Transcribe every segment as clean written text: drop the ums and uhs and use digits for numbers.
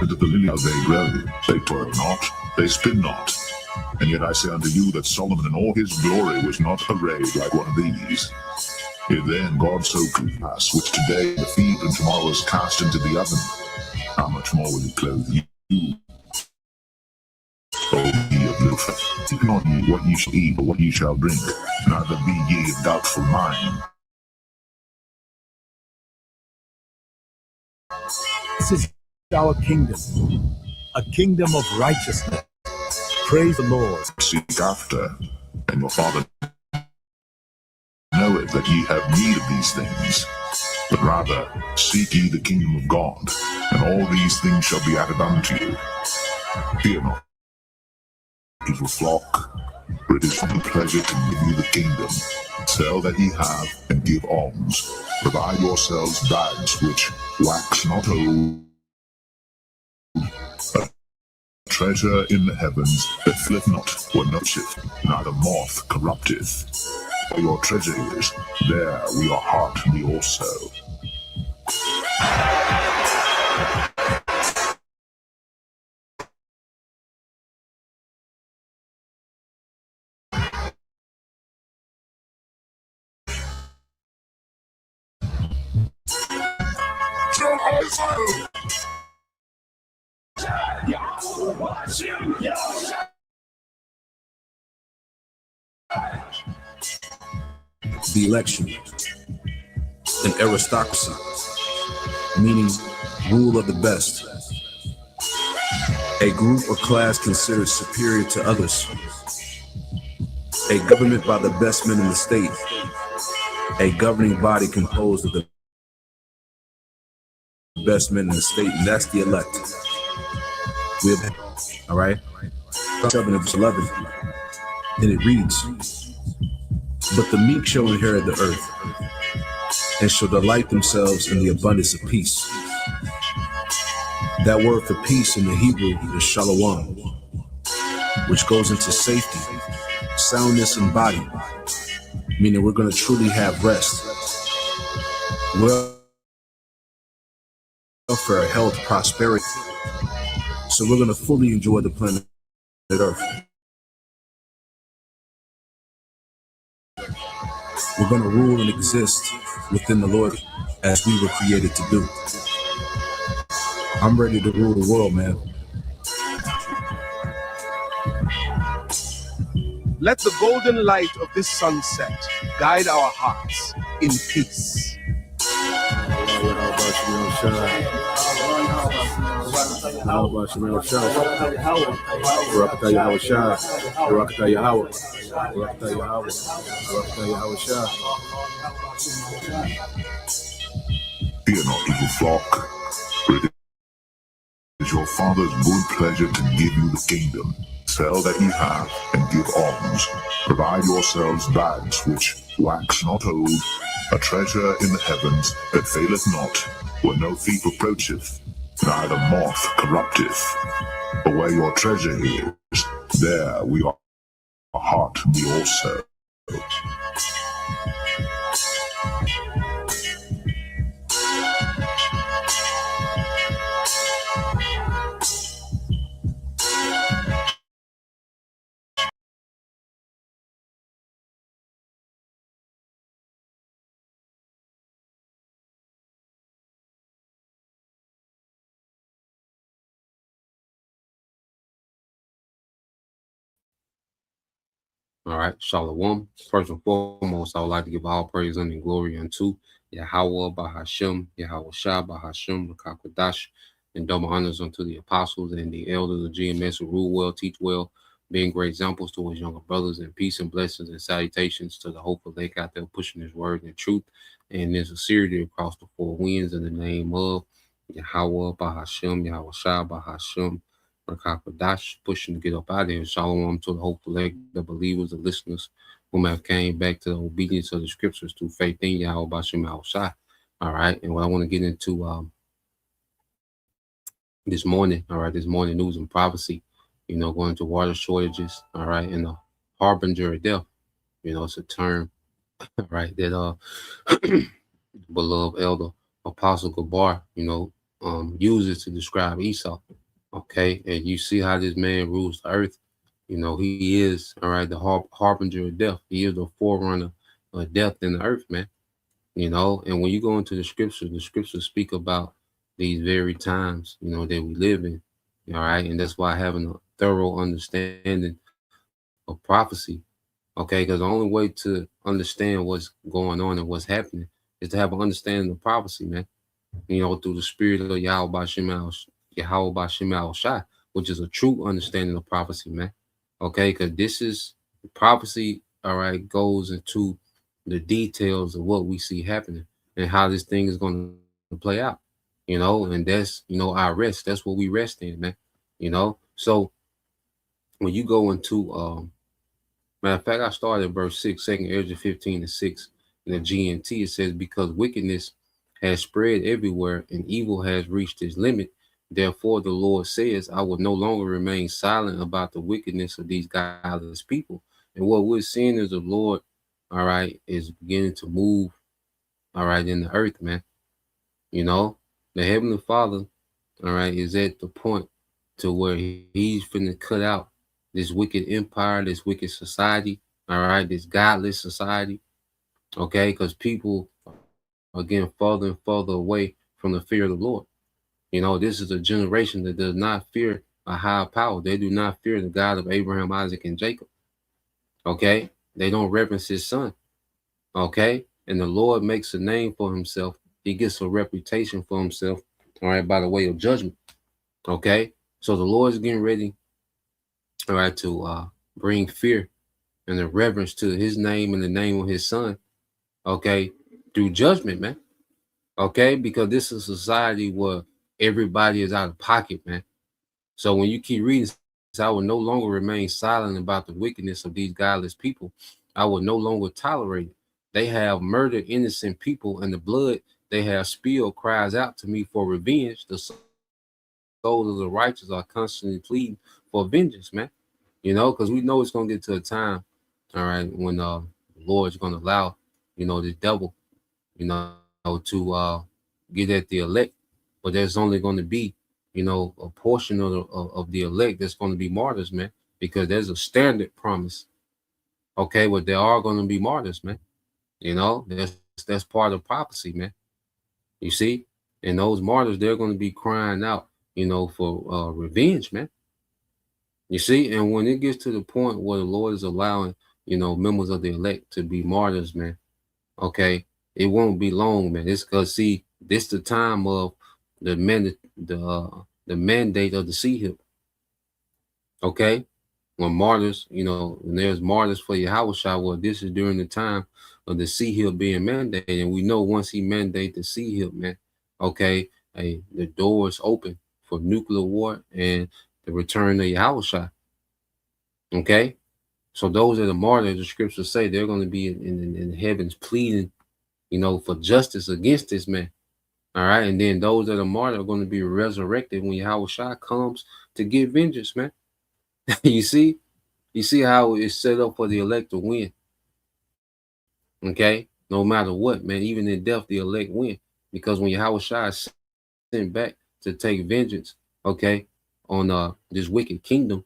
The lilies they grow, they toil not, they spin not. And yet I say unto you that Solomon in all his glory was not arrayed like one of these. If then God so clothe us, which today the feet and tomorrow is cast into the oven, how much more will he clothe you? O ye of little faith, seek not ye what ye shall eat or what ye shall drink, neither be ye of doubtful mind. This is our kingdom, a kingdom of righteousness. Praise the Lord. Seek after, and your Father knoweth that ye have need of these things. But rather seek ye the kingdom of God, and all these things shall be added unto you. Fear not, evil flock, for it is my pleasure to give you the kingdom. Sell that ye have, and give alms. Provide yourselves bags which wax not old, a treasure in the heavens that filleth not, or nourisheth, neither moth corrupteth. Where your treasure is, there will your heart be also. The election, an aristocracy, meaning rule of the best, a group or class considered superior to others, a government by the best men in the state, a governing body composed of the best men in the state, and that's the elect. We have, all right, 7 of 11, and it reads, "But the meek shall inherit the earth, and shall delight themselves in the abundance of peace." That word for peace in the Hebrew is shalom, which goes into safety, soundness in body, meaning we're going to truly have rest, welfare, health, prosperity. So we're going to fully enjoy the planet Earth. We're going to rule and exist within the Lord as we were created to do. I'm ready to rule the world, man. Let the golden light of this sunset guide our hearts in peace. Fear not, evil flock, for it is your Father's good pleasure to give you the kingdom. Sell that ye have, and give alms. Provide yourselves bags which wax not old, a treasure in the heavens that faileth not, where no thief approacheth, neither moth corrupteth. For where your treasure is, there will your heart be also. All right, Shalom. First and foremost, I would like to give all praise and glory unto Yahweh Bahashem, Yahweh Shah Bahashem, Rakakwadash, and double honors unto the apostles and the elders of GMS who rule well, teach well, being great examples to his younger brothers, and peace and blessings and salutations to the hopeful lake out there pushing his word and truth and in sincerity across the four winds in the name of Yahweh Bahashem, Yahweh Shah Bahashem, Rakakwadash, pushing to get up out of here. Shalom to the hopeful lake, the believers, the listeners whom have came back to the obedience of the scriptures through faith in Yahweh Bashem Yahweh Shai. All right, and what I want to get into this morning, all right, this morning news and prophecy, going to water shortages, all right, and the harbinger of death. It's a term, right, that beloved elder Apostle Gabar, uses to describe Esau. Okay, and you see how this man rules the earth. He is all right, the harbinger of death. He is the forerunner of death in the earth, man. And when you go into the scriptures speak about these very times, that we live in. All right, and that's why having a thorough understanding of prophecy. Okay, because the only way to understand what's going on and what's happening is to have an understanding of prophecy, man. Through the spirit of Yahweh Bashem Shai, which is a true understanding of prophecy, man. Okay, because this is prophecy, all right, goes into the details of what we see happening and how this thing is going to play out, and that's our rest. That's what we rest in, man. So when you go into matter of fact, I started at verse 6, 2nd Ezra 15:6 in the GNT. It says, because wickedness has spread everywhere and evil has reached its limit. Therefore, the Lord says, I will no longer remain silent about the wickedness of these godless people. And what we're seeing is the Lord, all right, is beginning to move, all right, in the earth, man. The Heavenly Father, all right, is at the point to where he's finna cut out this wicked empire, this wicked society, all right, this godless society, okay, because people are getting further and further away from the fear of the Lord. This is a generation that does not fear a higher power. They do not fear the God of Abraham, Isaac, and Jacob. Okay, they don't reverence his son. Okay, and the Lord makes a name for himself. He gets a reputation for himself, all right, by the way of judgment. Okay, so the Lord is getting ready, all right, to bring fear and the reverence to his name and the name of his son, okay, through judgment, man. Okay, because this is a society where everybody is out of pocket, man. So when you keep reading, I will no longer remain silent about the wickedness of these godless people. I will no longer tolerate it. They have murdered innocent people, and the blood they have spilled cries out to me for revenge. The souls of the righteous are constantly pleading for vengeance, man. Because we know it's gonna get to a time, all right, when the Lord's gonna allow, the devil, to get at the elect, but there's only going to be, a portion of the elect that's going to be martyrs, man, because there's a standard promise. Okay, but there are going to be martyrs, man. That's part of prophecy, man. You see, and those martyrs, they're going to be crying out, for revenge, man. You see, and when it gets to the point where the Lord is allowing, members of the elect to be martyrs, man, okay, it won't be long, man. It's because see, this the time of the the mandate of the sea hip. Okay, when martyrs, when there's martyrs for Yahweh Shai, well, this is during the time of the sea hip being mandated, and we know once he mandate the sea hip, man, okay, the doors open for nuclear war and the return of Yahweh Shai. Okay, so those are the martyrs. The scriptures say they're going to be in heavens pleading, for justice against this man. All right. And then those that are martyred are going to be resurrected when Yahweh Shai comes to get vengeance, man. you see? You see how it's set up for the elect to win. Okay? No matter what, man. Even in death, the elect win. Because when Yahweh Shai is sent back to take vengeance, okay, on this wicked kingdom,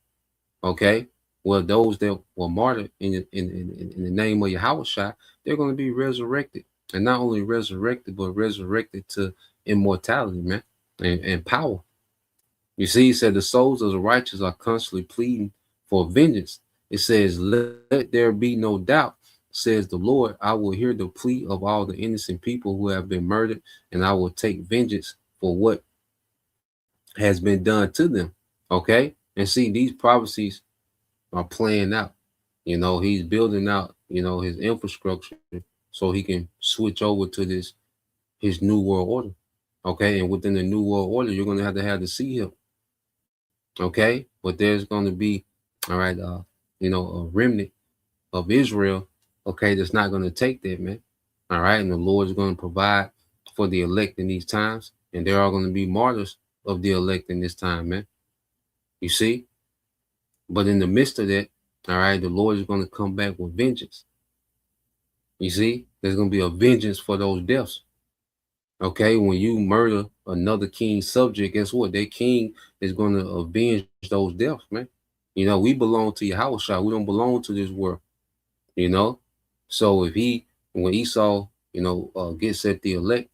okay, well, those that were martyred in the name of Yahweh Shai, they're going to be resurrected. And not only resurrected, but resurrected to immortality, man, and power. You see, he said the souls of the righteous are constantly pleading for vengeance. It says, let there be no doubt, says the Lord, I will hear the plea of all the innocent people who have been murdered, and I will take vengeance for what has been done to them. Okay? And see, these prophecies are playing out. He's building out, his infrastructure so he can switch over to his new world order. Okay, and within the new world order, you're gonna have to see him. Okay, but there's gonna be, all right, a remnant of Israel. Okay, that's not gonna take that, man. All right, and the Lord is gonna provide for the elect in these times, and there are gonna be martyrs of the elect in this time, man. You see, But in the midst of that, all right, the Lord is going to come back with vengeance. You see, there's going to be a vengeance for those deaths. Okay, when you murder another king's subject, guess what? That king is going to avenge those deaths, man. You know, we belong to Yahweh. We don't belong to this world. You know, so if when Esau, gets at the elect,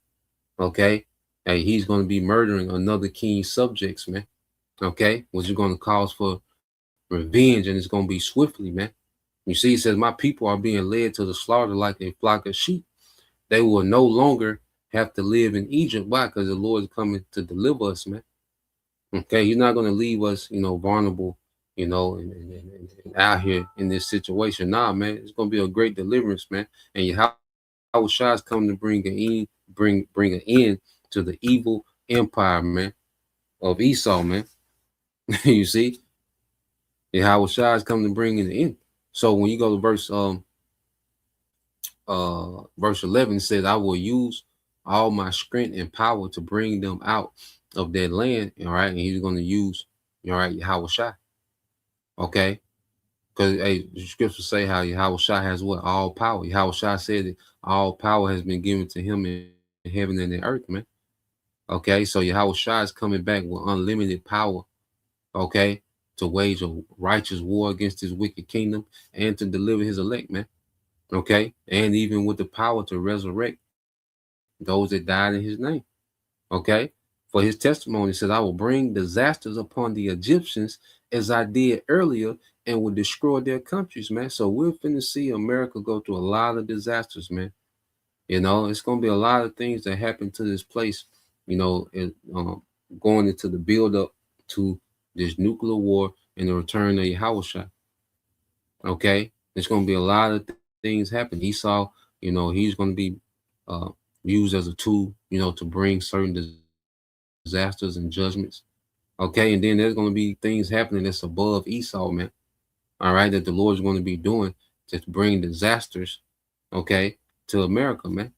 okay, hey, he's going to be murdering another king's subjects, man. Okay, which is going to cause for revenge, and it's going to be swiftly, man. You see, it says, "My people are being led to the slaughter like a flock of sheep. They will no longer have to live in Egypt. Why? Because the Lord is coming to deliver us, man. Okay, He's not going to leave us, vulnerable, and out here in this situation. Nah, man, it's going to be a great deliverance, man. And Yahweh Shai is coming to bring an end to the evil empire, man, of Esau, man. You see, Yahweh Shai is coming to bring an end. So when you go to verse 11, it says, "I will use all my strength and power to bring them out of their land." All right, and He's going to use, all right, Yahweh Shai. Okay, because the scriptures say how Yahweh Shai has what? All power. Yahweh Shai said that all power has been given to Him in heaven and in earth, man. Okay, so Yahweh Shai is coming back with unlimited power. Okay, to wage a righteous war against His wicked kingdom and to deliver His elect, man. Okay, and even with the power to resurrect those that died in His name. Okay, for His testimony says, "I will bring disasters upon the Egyptians as I did earlier and will destroy their countries," man. So we're finna see America go through a lot of disasters, man. It's gonna be a lot of things that happen to this place, going into the build up to this nuclear war and the return of Yahweh. Okay, there's gonna be a lot of things happen. Esau, he's gonna be uh, used as a tool, to bring certain disasters and judgments. Okay, and then there's going to be things happening that's above Esau, man. All right, that the Lord's going to be doing to bring disasters, okay, to America, man.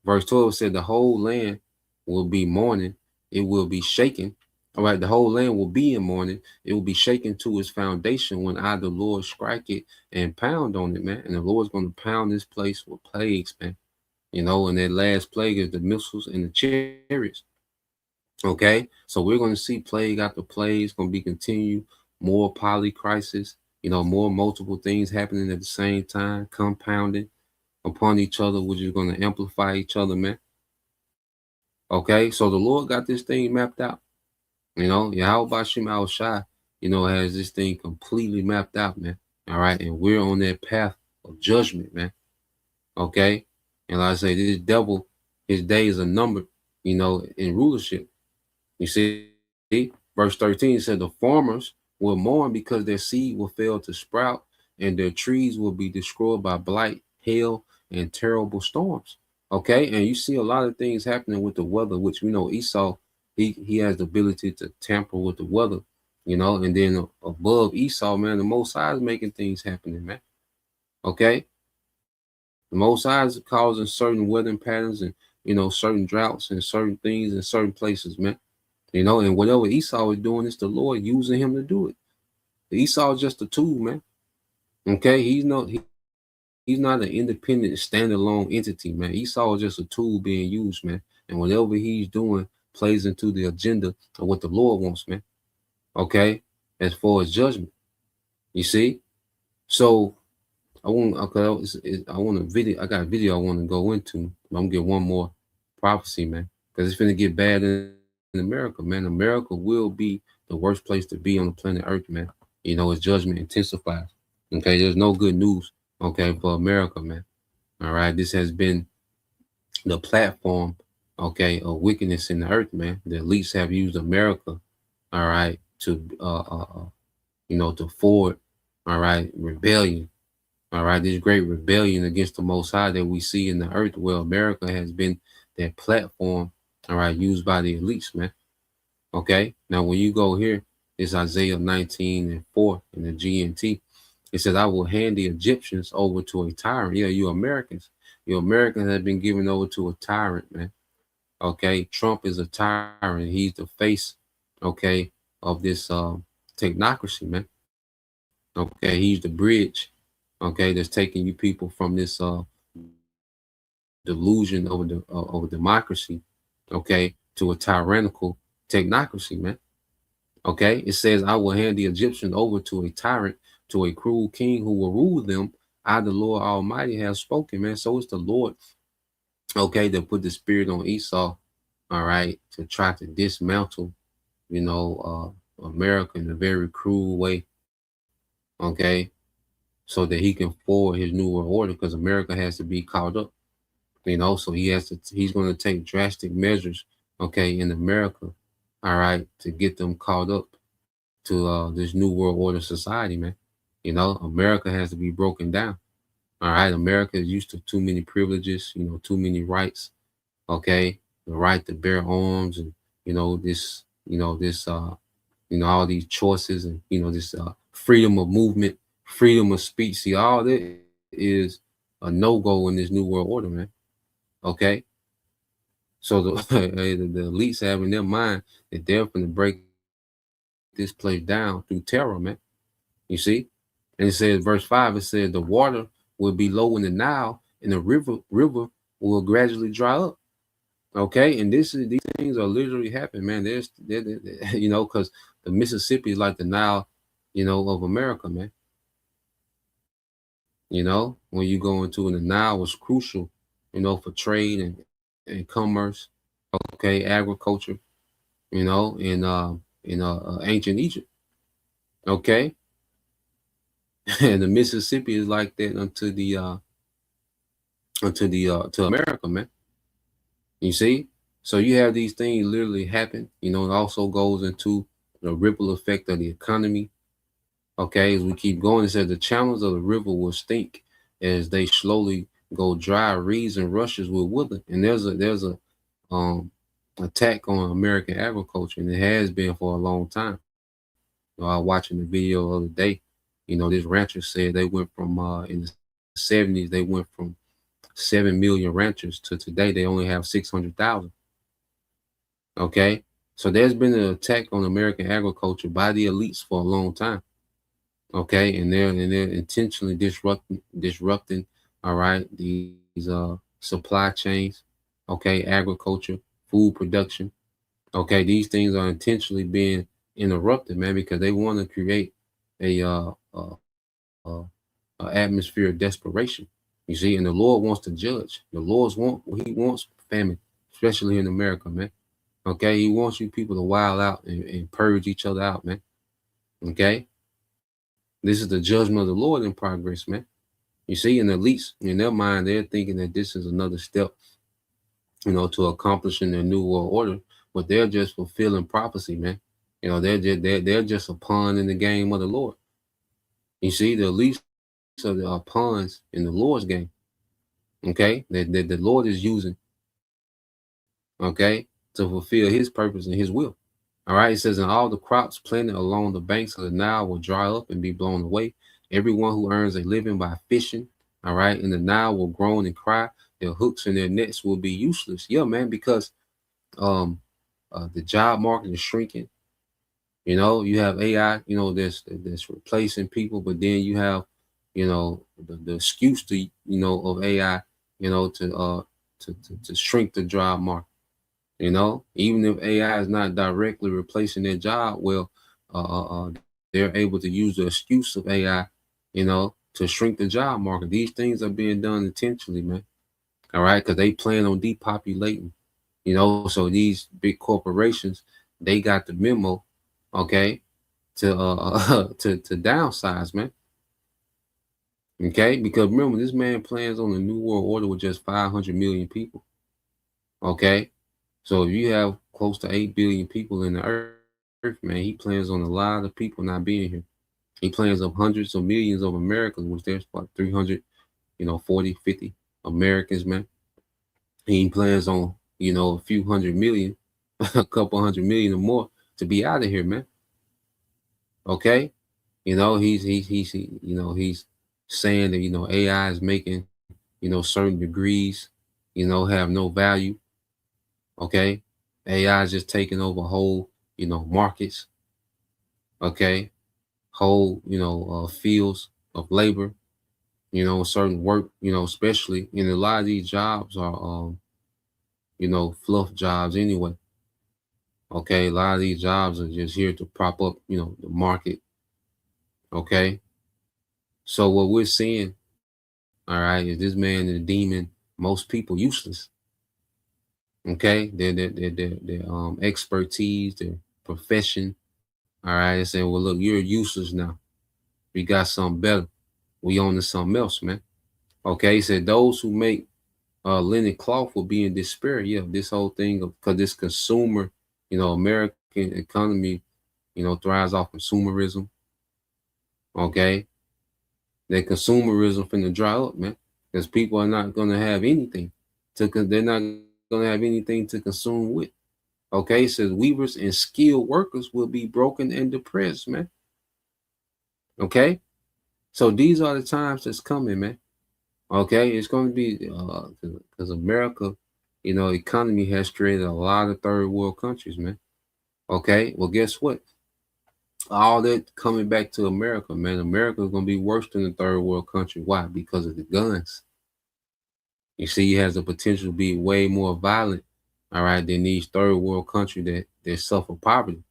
Verse 12 said the whole land will be mourning, it will be shaken. All right, the whole land will be in mourning, it will be shaken to its foundation when I, the Lord, strike it and pound on it, man. And the Lord's going to pound this place with plagues, man. And that last plague is the missiles and the chariots. Okay, so we're going to see plague after plague. It's going to be continued, more poly crisis, more multiple things happening at the same time, compounded upon each other, which is going to amplify each other, man. Okay, so the Lord got this thing mapped out. Yahweh Bashim Al Shai, has this thing completely mapped out, man. All right, and we're on that path of judgment, man. Okay, and like I say, this devil, his days are numbered, in rulership. You see, verse 13 said, "The farmers will mourn because their seed will fail to sprout, and their trees will be destroyed by blight, hail, and terrible storms." Okay, and you see a lot of things happening with the weather, which we know Esau, he has the ability to tamper with the weather, and then above Esau, man, the Most High is making things happening, man. Okay, the Most High is causing certain weather patterns and certain droughts and certain things in certain places, man. And whatever Esau is doing, it's the Lord using him to do it. Esau is just a tool, man. Okay, he's not an independent, standalone entity, man. Esau is just a tool being used, man. And whatever he's doing plays into the agenda of what the Lord wants, man. Okay, as far as judgment, you see. So I want a video. I got a video I want to go into. I'm gonna get one more prophecy, man, because it's gonna get bad in America, man. America will be the worst place to be on the planet Earth, man. As judgment intensifies. Okay, there's no good news, okay, for America, man. All right, this has been the platform, okay, of wickedness in the earth, man. The elites have used America, all right, to to forward, all right, rebellion. All right, this great rebellion against the Most High that we see in the earth, where America has been that platform, all right, used by the elites, man. Okay, now when you go here, it's Isaiah 19:4 in the GNT. It says, "I will hand the Egyptians over to a tyrant." Yeah, you Americans. You Americans have been given over to a tyrant, man. Okay, Trump is a tyrant. He's the face, okay, of this technocracy, man. Okay, he's the bridge, okay, that's taking you people from this delusion over democracy, okay, to a tyrannical technocracy, man. Okay, it says, I will hand the Egyptians over to a tyrant, to a cruel king who will rule them. I, the Lord Almighty, have spoken, man. So it's the Lord, okay, that put the spirit on Esau, all right, to try to dismantle, America in a very cruel way, okay, so that he can forward his new world order, because America has to be caught up, so he's going to take drastic measures, okay, in America, all right, to get them caught up to this new world order society, man. America has to be broken down. All right, America is used to too many privileges, too many rights. Okay, the right to bear arms, and all these choices, and this freedom of movement, freedom of speech. See, all that is a no-go in this new world order, man. Okay, so the the elites have in their mind that they're going to break this place down through terror, man. You see? And it says, verse 5, it says, the water will be low in the Nile, and the river will gradually dry up. Okay, and these things are literally happening, man. Because the Mississippi is like the Nile, of America, man. When you go into, and the Nile was crucial, for trade and commerce, okay, agriculture, in ancient Egypt. Okay, and the Mississippi is like that to America, man. You see, so you have these things literally happen. It also goes into the ripple effect of the economy. Okay, as we keep going, it says the channels of the river will stink as they slowly go dry. Reeds and rushes will wither, and there's a attack on American agriculture, and it has been for a long time. I was watching the video the other day. This rancher said they went from in the 70s, they went from 7 million ranchers to today they only have 600,000. Okay, so there's been an attack on American agriculture by the elites for a long time. Okay, and they're intentionally disrupting, all right, these supply chains. Okay, agriculture, food production. Okay, these things are intentionally being interrupted, man, because they want to create a atmosphere of desperation. You see, and the Lord wants to judge. The He wants famine, especially in America, man. Okay, He wants you people to wild out and purge each other out, man. Okay, this is the judgment of the Lord in progress, man. You see, and at least in their mind, they're thinking that this is another step, to accomplishing their new world order, but they're just fulfilling prophecy, man. They're just a pawn in the game of the Lord. You see, the least of the pawns in the Lord's game. Okay, that the Lord is using, okay, to fulfill His purpose and His will. All right, it says, and all the crops planted along the banks of the Nile will dry up and be blown away. Everyone who earns a living by fishing, all right, in the Nile will groan and cry. Their hooks and their nets will be useless. Yeah, man, because the job market is shrinking. You have AI, that's replacing people, but then you have, the excuse of AI, to shrink the job market. Even if AI is not directly replacing their job, well, they're able to use the excuse of AI, to shrink the job market. These things are being done intentionally, man. All right, because they plan on depopulating. So these big corporations, they got the memo, okay, to to downsize, man. Okay, because remember, this man plans on a new world order with just 500 million people. Okay, so if you have close to 8 billion people in the earth, man, he plans on a lot of people not being here. He plans on hundreds of millions of Americans, which there's about 300, 40, 50 Americans, man. He plans on, a few hundred million, a couple hundred million or more to be out of here, man. Okay, he's saying that AI is making certain degrees have no value. Okay, AI is just taking over whole markets. Okay, whole fields of labor, certain work, especially, a lot of these jobs are fluff jobs anyway. Okay, a lot of these jobs are just here to prop up, the market. Okay, so what we're seeing, all right, is this man is deeming most people useless. Okay, their expertise, their profession. All right, and saying, well, look, you're useless now. We got something better. We on to something else, man. Okay, he said those who make linen cloth will be in despair. Yeah, this whole thing of because this consumer, American economy, thrives off consumerism. Okay, that consumerism finna dry up, man, because people are not gonna have anything they're not gonna have anything to consume with. Okay, it says weavers and skilled workers will be broken and depressed, man. Okay, so these are the times that's coming, man. Okay, it's going to be because America, economy has created a lot of third world countries, man. Okay, well, guess what? All that coming back to America, man. America is going to be worse than the third world country. Why? Because of the guns. You see, it has the potential to be way more violent, all right, than these third world countries that suffer poverty.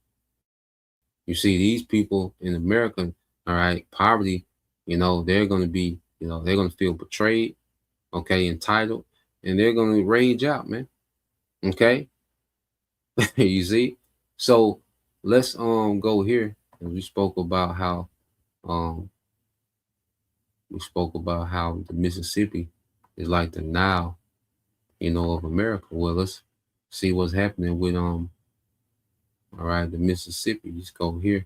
You see, these people in America, all right, poverty, they're going to be, they're going to feel betrayed, okay, entitled, and they're going to rage out, man. Okay, you see. So let's go here. And um we spoke about how the Mississippi is like the Nile, of America. Well, let's see what's happening with all right, the Mississippi. Let's go here.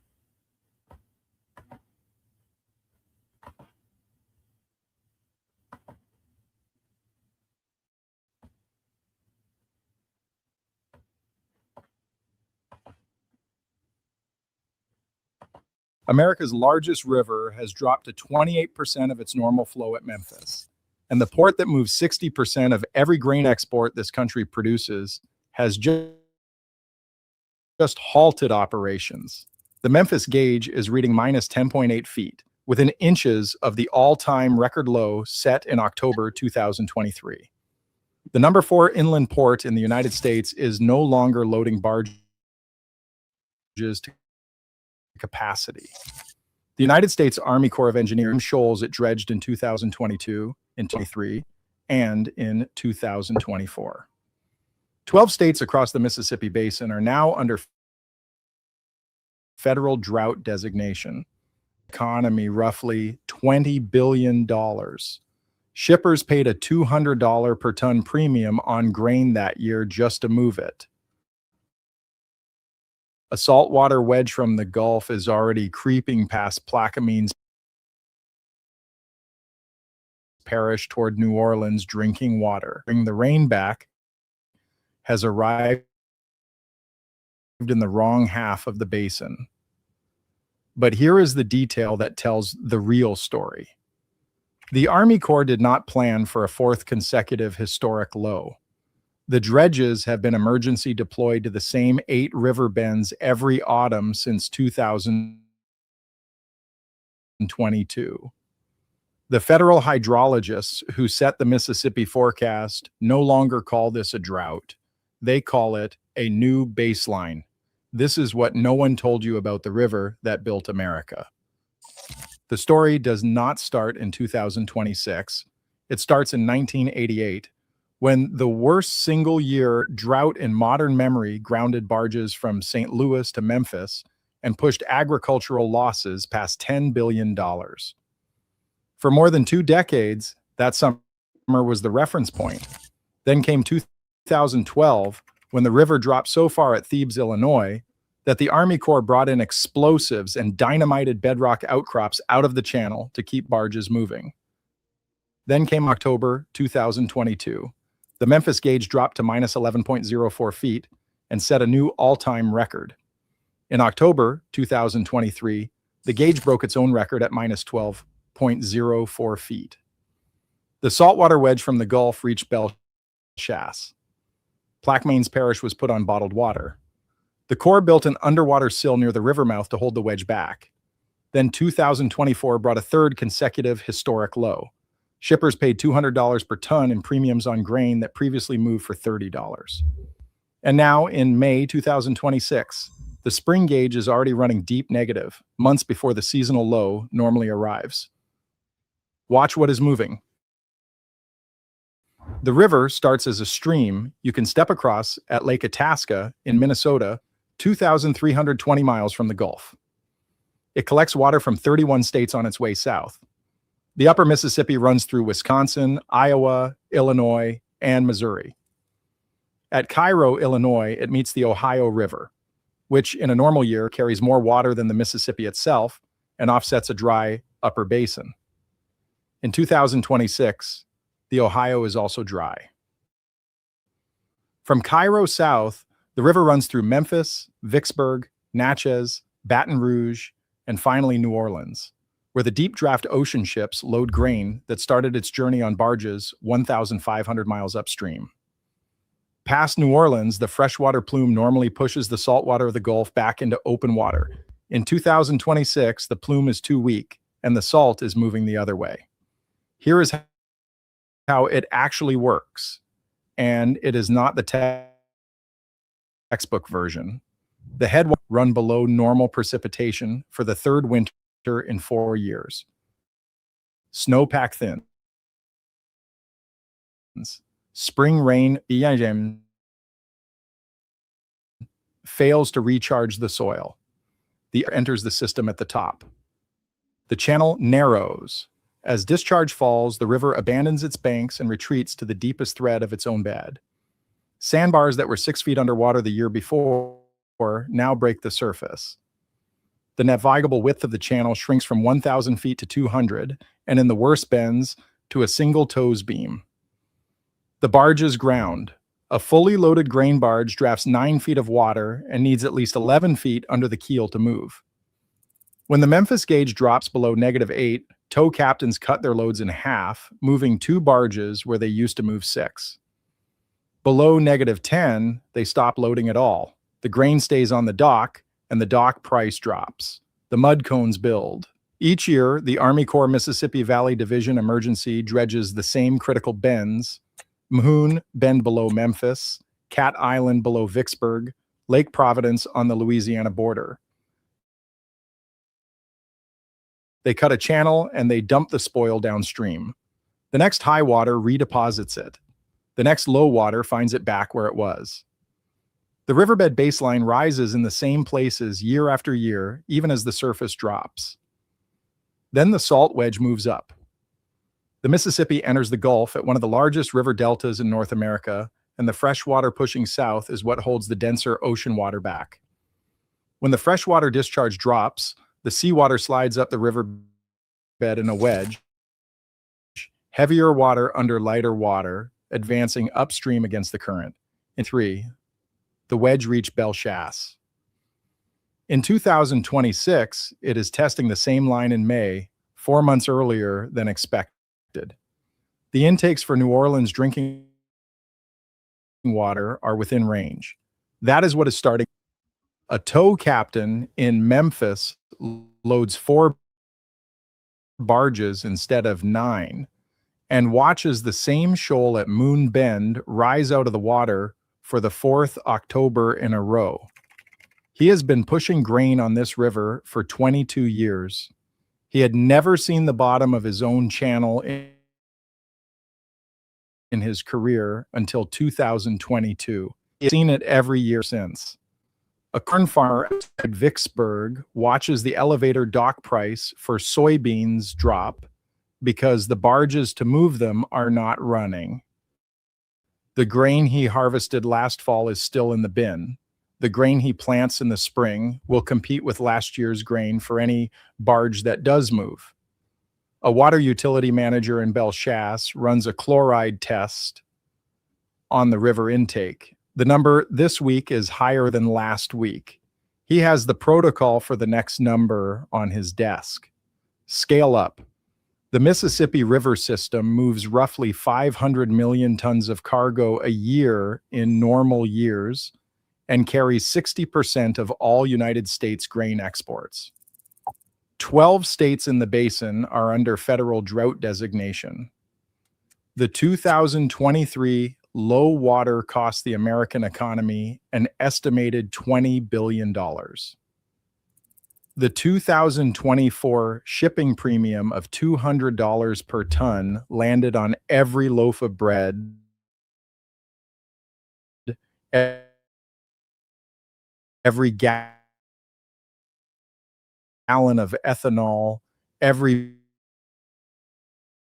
America's largest river has dropped to 28% of its normal flow at Memphis. And the port that moves 60% of every grain export this country produces has just halted operations. The Memphis gauge is reading minus 10.8 feet, within inches of the all-time record low set in October 2023. The number 4 inland port in the United States is no longer loading barges to capacity. The United States Army Corps of Engineers shoals it dredged in 2022, in 23, and in 2024. 12 states across the Mississippi Basin are now under federal drought designation. Economy roughly $20 billion. Shippers paid a $200 per ton premium on grain that year just to move it. A saltwater wedge from the Gulf is already creeping past Plaquemines Parish toward New Orleans drinking water. Bring the rain back has arrived in the wrong half of the basin. But here is the detail that tells the real story. The Army Corps did not plan for a fourth consecutive historic low. The dredges have been emergency deployed to the same 8 river bends every autumn since 2022. The federal hydrologists who set the Mississippi forecast no longer call this a drought. They call it a new baseline. This is what no one told you about the river that built America. The story does not start in 2026. It starts in 1988, when the worst single-year drought in modern memory grounded barges from St. Louis to Memphis and pushed agricultural losses past $10 billion. For more than 2 decades, that summer was the reference point. Then came 2012, when the river dropped so far at Thebes, Illinois, that the Army Corps brought in explosives and dynamited bedrock outcrops out of the channel to keep barges moving. Then came October 2022. The Memphis gauge dropped to minus 11.04 feet and set a new all-time record. In October 2023, the gauge broke its own record at minus 12.04 feet. The saltwater wedge from the Gulf reached Belchasse. Plaquemines Parish was put on bottled water. The Corps built an underwater sill near the river mouth to hold the wedge back. Then 2024 brought a third consecutive historic low. Shippers paid $200 per ton in premiums on grain that previously moved for $30. And now, in May 2026, the spring gauge is already running deep negative, months before the seasonal low normally arrives. Watch what is moving. The river starts as a stream you can step across at Lake Itasca in Minnesota, 2,320 miles from the Gulf. It collects water from 31 states on its way south. The upper Mississippi runs through Wisconsin, Iowa, Illinois, and Missouri. At Cairo, Illinois, it meets the Ohio River, which in a normal year carries more water than the Mississippi itself and offsets a dry upper basin. In 2026, the Ohio is also dry. From Cairo south, the river runs through Memphis, Vicksburg, Natchez, Baton Rouge, and finally New Orleans, where the deep draft ocean ships load grain that started its journey on barges 1,500 miles upstream. Past New Orleans, the freshwater plume normally pushes the saltwater of the Gulf back into open water. In 2026, the plume is too weak, and the salt is moving the other way. Here is how it actually works, and it is not the textbook version. The headwaters run below normal precipitation for the third winter in 4 years. Snowpack thins. Spring rain fails to recharge the soil. The air enters the system at the top. The channel narrows. As discharge falls, the river abandons its banks and retreats to the deepest thread of its own bed. Sandbars that were 6 feet underwater the year before now break the surface. The navigable width of the channel shrinks from 1,000 feet to 200, and in the worst bends, to a single toes beam. The barge is ground. A fully loaded grain barge drafts 9 feet of water and needs at least 11 feet under the keel to move. When the Memphis gauge drops below -8, tow captains cut their loads in half, moving 2 barges where they used to move 6. Below -10, they stop loading at all. The grain stays on the dock, and the dock price drops. The mud cones build. Each year, the Army Corps Mississippi Valley Division Emergency dredges the same critical bends: Mahone Bend below Memphis, Cat Island below Vicksburg, Lake Providence on the Louisiana border. They cut a channel and they dump the spoil downstream. The next high water redeposits it. The next low water finds it back where it was. The riverbed baseline rises in the same places year after year, even as the surface drops. Then the salt wedge moves up. The Mississippi enters the Gulf at one of the largest river deltas in North America, and the fresh water pushing south is what holds the denser ocean water back. When the freshwater discharge drops, the seawater slides up the riverbed in a wedge, heavier water under lighter water, advancing upstream against the current. In 3, the wedge reached Bellechasse. In 2026, it is testing the same line in May, 4 months earlier than expected. The intakes for New Orleans drinking water are within range. That is what is starting. A tow captain in Memphis loads 4 barges instead of 9 and watches the same shoal at Moon Bend rise out of the water for the 4th October in a row. He has been pushing grain on this river for 22 years. He had never seen the bottom of his own channel in his career until 2022. He has seen it every year since. A corn farmer at Vicksburg watches the elevator dock price for soybeans drop because the barges to move them are not running. The grain he harvested last fall is still in the bin. The grain he plants in the spring will compete with last year's grain for any barge that does move. A water utility manager in Bellechasse runs a chloride test on the river intake. The number this week is higher than last week. He has the protocol for the next number on his desk. Scale up. The Mississippi River system moves roughly 500 million tons of cargo a year in normal years, and carries 60% of all United States grain exports. 12 states in the basin are under federal drought designation. The 2023 low water cost the American economy an estimated $20 billion. The 2024 shipping premium of $200 per ton landed on every loaf of bread, every gallon of ethanol, every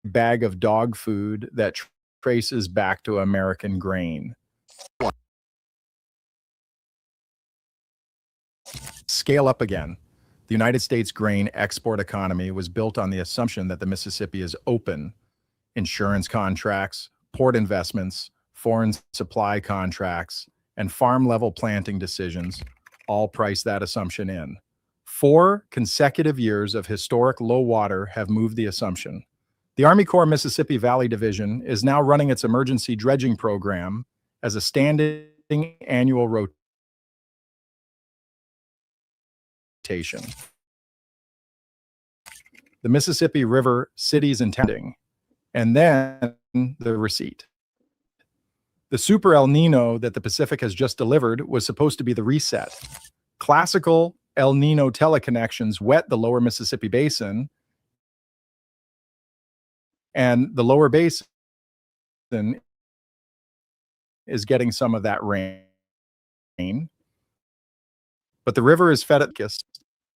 bag of dog food that traces back to American grain. Scale up again. The United States grain export economy was built on the assumption that the Mississippi is open. Insurance contracts, port investments, foreign supply contracts, and farm-level planting decisions all price that assumption in. 4 consecutive years of historic low water have moved the assumption. The Army Corps Mississippi Valley Division is now running its emergency dredging program as a standing annual rotation. The Mississippi River cities intending, and then the receipt. The Super El Nino that the Pacific has just delivered was supposed to be the reset. Classical El Nino teleconnections wet the lower Mississippi basin, and the lower basin is getting some of that rain. But the river is fed at kiss.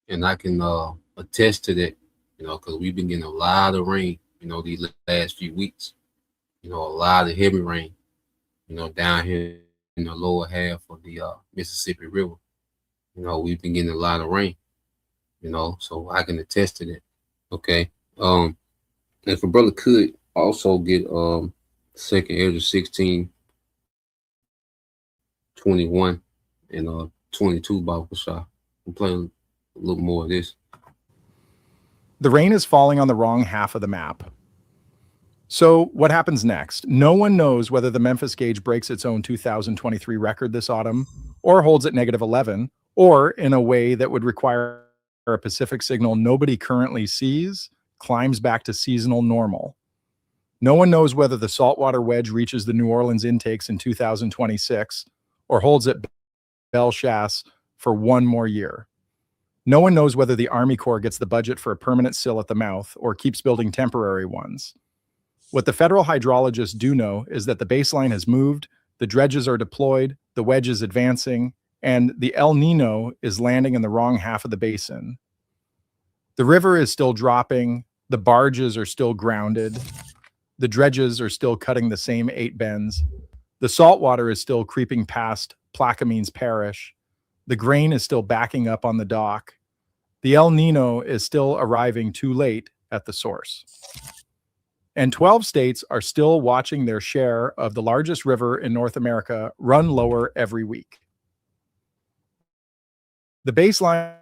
And I can attest to that, because we've been getting a lot of rain, these last few weeks. A lot of heavy rain, down here in the lower half of the Mississippi River. We've been getting a lot of rain, so I can attest to that. Okay. And if a brother could also get 2nd Ezra 16:21 and 22 Bible Shah. I'm playing a little more of this. The rain is falling on the wrong half of the map. So what happens next? No one knows whether the Memphis gauge breaks its own 2023 record this autumn, or holds at -11, or in a way that would require a Pacific signal nobody currently sees, climbs back to seasonal normal. No one knows whether the saltwater wedge reaches the New Orleans intakes in 2026, or holds at Bellechasse for one more year. No one knows whether the Army Corps gets the budget for a permanent sill at the mouth or keeps building temporary ones. What the federal hydrologists do know is that the baseline has moved, the dredges are deployed, the wedge is advancing, and the El Nino is landing in the wrong half of the basin. The river is still dropping, the barges are still grounded, the dredges are still cutting the same 8 bends, the saltwater is still creeping past Plaquemines Parish, the grain is still backing up on the dock, the El Nino is still arriving too late at the source. And 12 states are still watching their share of the largest river in North America run lower every week. The baseline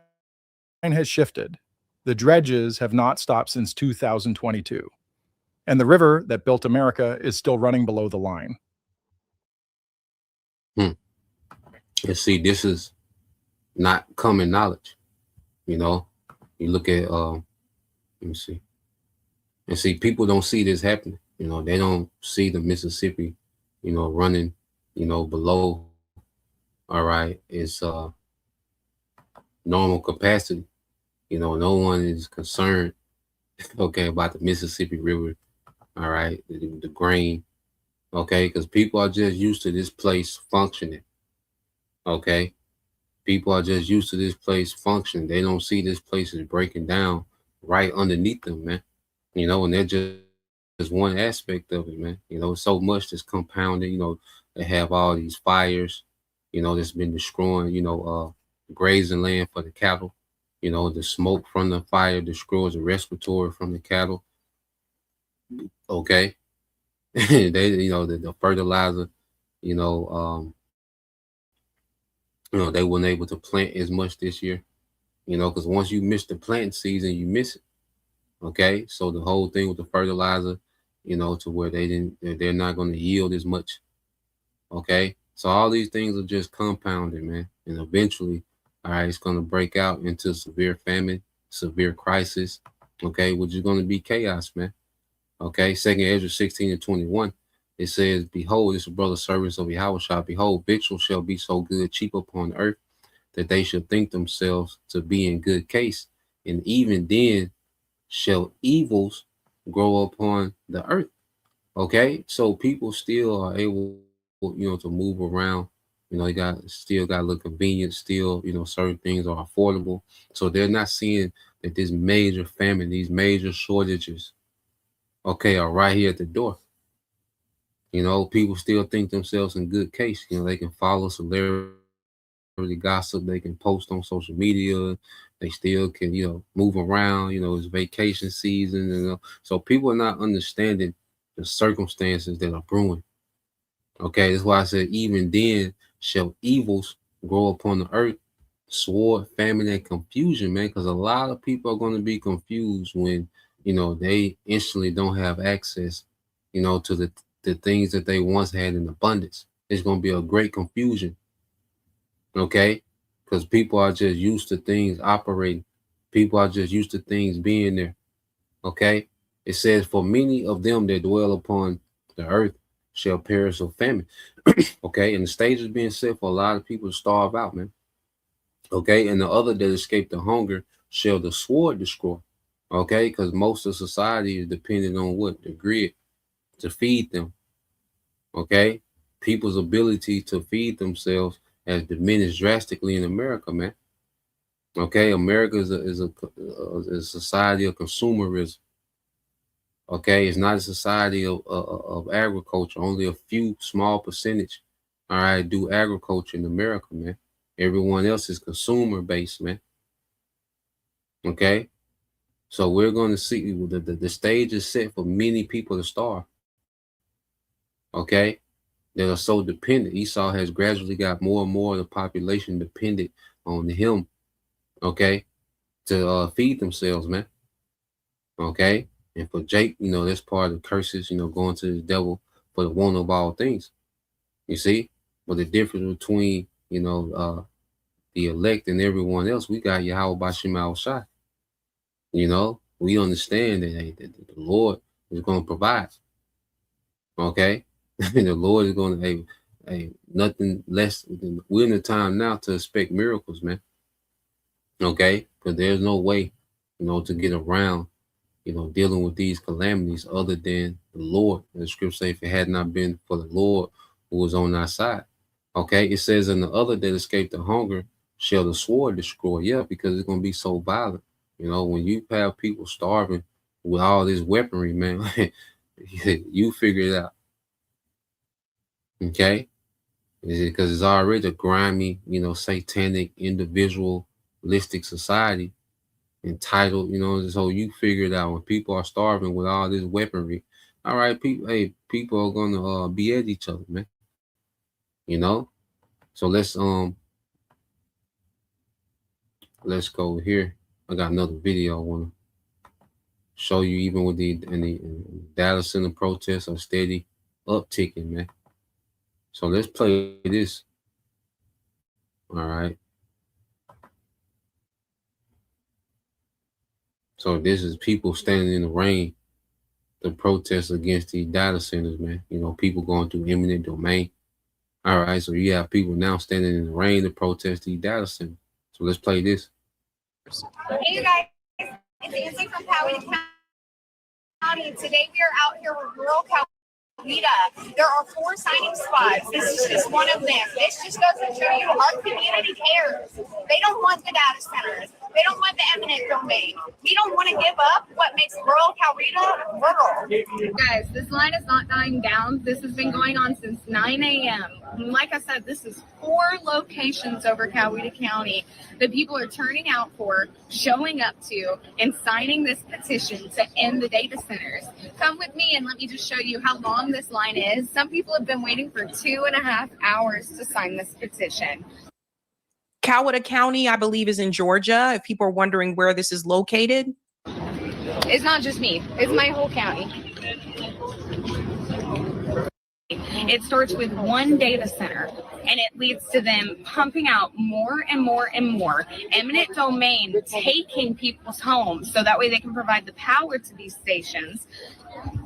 has shifted. The dredges have not stopped since 2022. And the river that built America is still running below the line. And see, this is not common knowledge. You look at, let me see. And see, people don't see this happening. They don't see the Mississippi, running, below, all right, its normal capacity. No one is concerned, okay, about the Mississippi River, all right, the grain, okay, because people are just used to this place functioning, okay? People are just used to this place functioning. They don't see this place is breaking down right underneath them, man. And they're just one aspect of it, man. So much that's compounded, they have all these fires, that's been destroying, grazing land for the cattle. The smoke from the fire destroys the respiratory from the cattle. Okay. They, the fertilizer, they weren't able to plant as much this year, because once you miss the planting season, you miss it. Okay, so the whole thing with the fertilizer, to where they're not going to yield as much. Okay, So all these things are just compounded, man. And eventually, all right, it's going to break out into severe famine, severe crisis, okay, which is going to be chaos, man. Okay, 2nd Ezra 16:21, it says, behold, this is brother servants of Yahweh, behold, victuals shall be so good, cheap upon earth, that they shall think themselves to be in good case. And even then shall evils grow upon the earth. Okay, so people still are able, to move around. They still got a little convenience. Still, certain things are affordable. So they're not seeing that this major famine, these major shortages, okay, are right here at the door. People still think themselves in good case. They can follow celebrity gossip. They can post on social media. They still can, move around. It's vacation season. So people are not understanding the circumstances that are brewing. Okay, that's why I said, even then shall evils grow upon the earth, sword, famine, and confusion, man. Because a lot of people are going to be confused when they instantly don't have access, to the things that they once had in abundance. It's going to be a great confusion. Okay, because people are just used to things operating. People are just used to things being there. Okay, it says, for many of them that dwell upon the earth shall perish of famine. Okay, and the stage is being set for a lot of people to starve out, man. Okay, and the other that escape the hunger shall the sword destroy. Okay, because most of society is dependent on what? The grid to feed them. Okay, people's ability to feed themselves has diminished drastically in America, man. Okay, America is a society of consumerism. Okay, it's not a society of agriculture. Only a few small percentage, all right, do agriculture in America, man. Everyone else is consumer based, man. Okay, so we're going to see the stage is set for many people to starve. Okay, that are so dependent. Esau has gradually got more and more of the population dependent on him. Okay, to feed themselves, man. Okay, and for Jake, that's part of the curses. Going to the devil for the want of all things. You see, but the difference between the elect and everyone else, we got Yahweh Bashim Al Shai. We understand that the Lord is going to provide. Okay, the Lord is going to nothing less. We're in the time now to expect miracles, man. Okay, because there's no way, to get around, dealing with these calamities other than the Lord. The scripture says, if it had not been for the Lord who was on our side. Okay, it says, in the other that escaped the hunger shall the sword destroy. Yeah, because it's going to be so violent. When you have people starving with all this weaponry, man, you figure it out. Okay, because it's already a grimy, satanic, individualistic society. Entitled, so you figure it out. When people are starving with all this weaponry, all right, people are gonna be at each other, man. So let's go here. I got another video I want to show you. Even with the data center protests are steady upticking, man. So let's play this. All right. So this is people standing in the rain to protest against these data centers, man. People going through eminent domain. All right, so you have people now standing in the rain to protest these data centers. So let's play this. Hey, you guys. It's Nancy from Coweta County. Today we are out here with rural Coweta. There are 4 signing spots. This is just one of them. This just goes to show you our community cares. They don't want the data centers. They don't want the eminent domain. We don't want to give up what makes rural Coweta rural. Guys, this line is not dying down. This has been going on since 9 a.m. Like I said, this is 4 locations over Coweta County that people are turning out for, showing up to, and signing this petition to end the data centers. Come with me and let me just show you how long this line is. Some people have been waiting for 2.5 hours to sign this petition. Coweta County, I believe, is in Georgia. If people are wondering where this is located. It's not just me. It's my whole county. It starts with one data center, and it leads to them pumping out more and more and more eminent domain, taking people's homes so that way they can provide the power to these stations.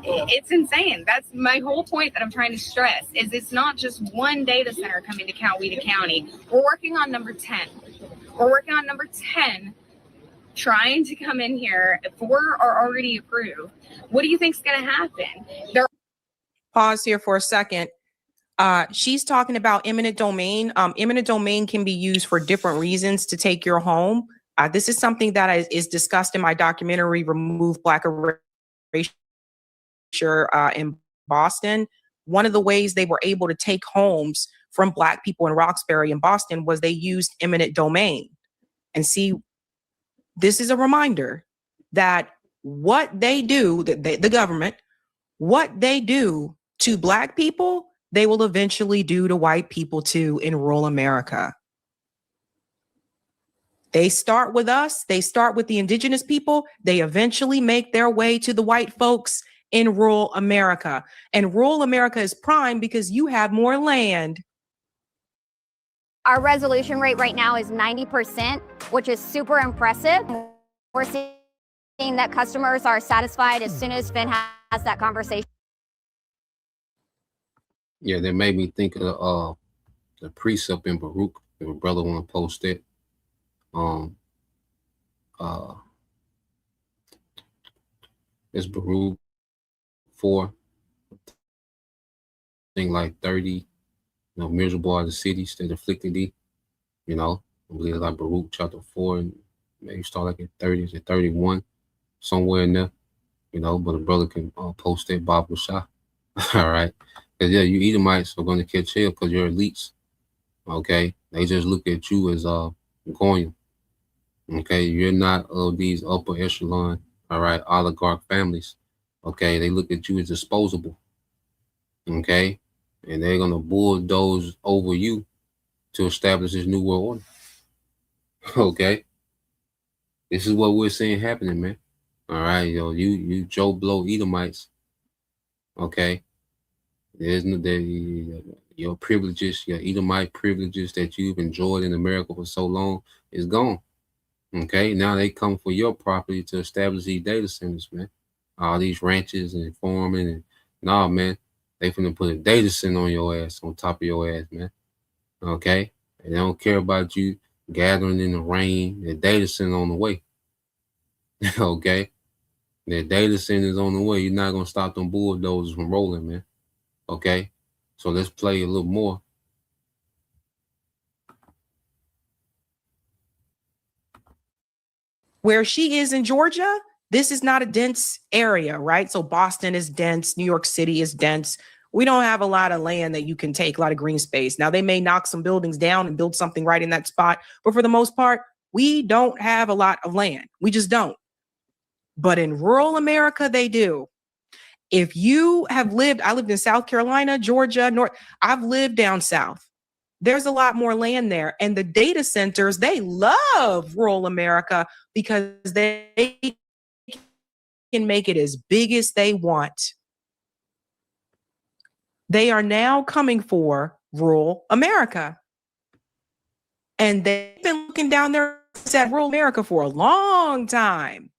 It's insane. That's my whole point that I'm trying to stress, is it's not just one data center coming to Coweta County. We're working on number 10. We're working on number 10, trying to come in here. 4 are already approved. What do you think is going to happen? Pause here for a second. She's talking about eminent domain. Eminent domain can be used for different reasons to take your home. This is something that is discussed in my documentary, Remove Black Erasure, in Boston. One of the ways they were able to take homes from Black people in Roxbury in Boston was they used eminent domain. And see, this is a reminder that what they do, the government, what they do to Black people, they will eventually do to white people too in rural America. They start with us. They start with the indigenous people. They eventually make their way to the white folks in rural America. And rural America is prime because you have more land. Our resolution rate right now is 90%, which is super impressive. We're seeing that customers are satisfied as soon as Finn has that conversation. Yeah, that made me think of the precept in Baruch. If a brother want to post it, it's Baruch 4, thing like 30. Miserable are the cities that afflicted thee. I believe like Baruch chapter 4, and maybe start like at 30 to 31, somewhere in there. But a brother can post that Bob Shah. All right. Because yeah, you Edomites are going to catch hell because you're elites. Okay. They just look at you as Goyim. Okay. You're not of these upper echelon, all right, oligarch families. Okay. They look at you as disposable. Okay. And they're going to bulldoze over you to establish this new world order. Okay. This is what we're seeing happening, man. All right. You Joe Blow Edomites. Okay. There's your privileges, your Edomite privileges that you've enjoyed in America for so long is gone. Okay, now they come for your property to establish these data centers, man. All these ranches and farming and man, they finna put a data center on your ass, on top of your ass, man. Okay, and they don't care about you gathering in the rain. The data center on the way. Okay, the data center is on the way. You're not gonna stop them bulldozers from rolling, man. Okay, so let's play a little more. Where she is in Georgia, this is not a dense area, right? So Boston is dense. New York City is dense. We don't have a lot of land that you can take, a lot of green space. Now, they may knock some buildings down and build something right in that spot. But for the most part, we don't have a lot of land. We just don't. But in rural America, they do. If you have lived, I lived in South Carolina, Georgia, North, I've lived down south. There's a lot more land there. And the data centers, they love rural America because they can make it as big as they want. They are now coming for rural America. And they've been looking down there at rural America for a long time.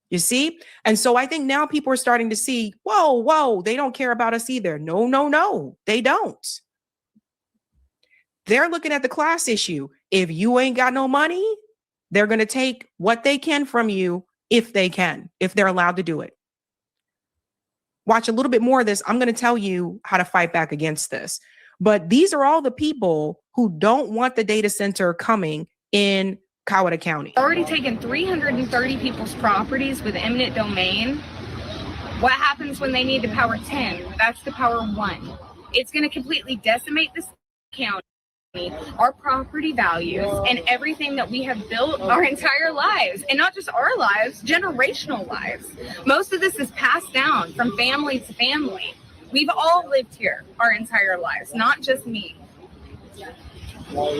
You see? And so I think now people are starting to see, whoa, they don't care about us either. No, they don't. They're looking at the class issue. If you ain't got no money, they're going to take what they can from you if they can, if they're allowed to do it. Watch a little bit more of this. I'm going to tell you how to fight back against this. But these are all the people who don't want the data center coming in Coweta County. Already taken 330 people's properties with eminent domain. What happens when they need the power 10? That's the power 1. It's going to completely decimate this county, our property values, and everything that we have built our entire lives. And not just our lives, generational lives. Most of this is passed down from family to family. We've all lived here our entire lives, not just me. All